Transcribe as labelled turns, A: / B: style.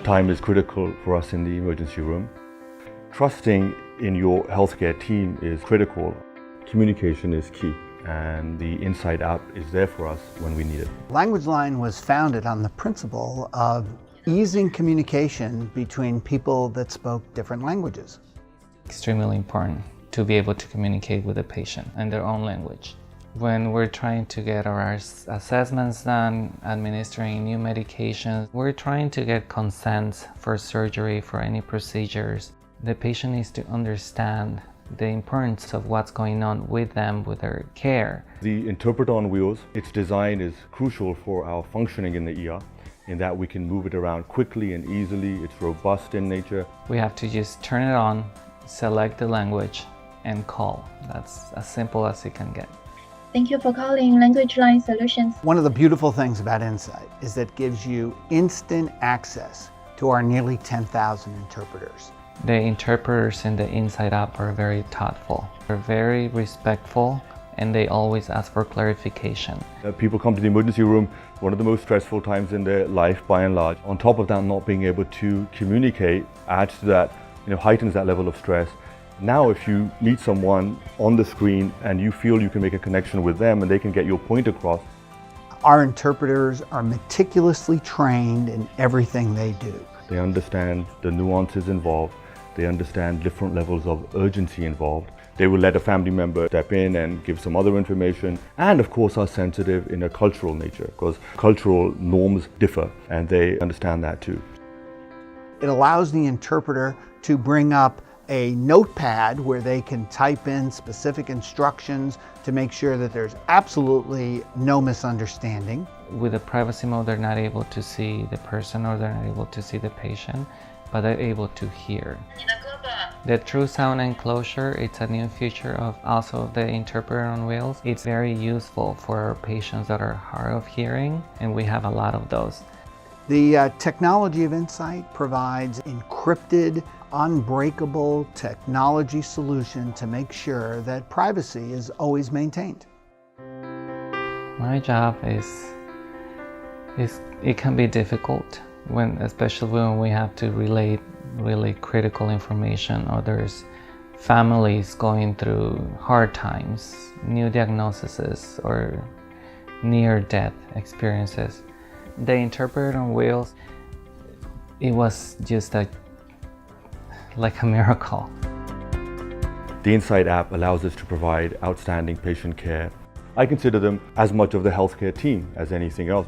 A: Time is critical for us in the emergency room. Trusting in your healthcare team is critical. Communication is key, and the Insight app is there for us when we need it.
B: LanguageLine was founded on the principle of easing communication between people that spoke different languages.
C: Extremely important to be able to communicate with the patient in their own language. When we're trying to get our assessments done, administering new medications, we're trying to get consents for surgery, for any procedures. The patient needs to understand the importance of what's going on with them, with their care.
A: The interpreter on wheels, its design is crucial for our functioning in the ER, in that we can move it around quickly and easily. It's robust in nature.
C: We have to just turn it on, select the language, and call. That's as simple as it can get.
D: Thank you for calling LanguageLine Solutions.
B: One of the beautiful things about Insight is that it gives you instant access to our nearly 10,000 interpreters.
C: The interpreters in the Insight app are very thoughtful. They're very respectful, and they always ask for clarification.
A: People come to the emergency room, one of the most stressful times in their life by and large. On top of that, not being able to communicate adds to that, heightens that level of stress. Now, if you meet someone on the screen and you feel you can make a connection with them and they can get your point across.
B: Our interpreters are meticulously trained in everything they do.
A: They understand the nuances involved. They understand different levels of urgency involved. They will let a family member step in and give some other information, and of course are sensitive in a cultural nature, because cultural norms differ and they understand that too.
B: It allows the interpreter to bring up a notepad where they can type in specific instructions to make sure that there's absolutely no misunderstanding.
C: With the privacy mode, they're not able to see the person or they're not able to see the patient, but they're able to hear. The True Sound Enclosure, it's a new feature of also the interpreter on wheels. It's very useful for patients that are hard of hearing, and we have a lot of those.
B: The technology of Insight provides encrypted, unbreakable technology solution to make sure that privacy is always maintained.
C: My job it can be difficult, especially when we have to relate really critical information, or there's families going through hard times, new diagnoses, or near-death experiences. The interpreter on wheels, it was just like a miracle.
A: The Insight app allows us to provide outstanding patient care. I consider them as much of the healthcare team as anything else.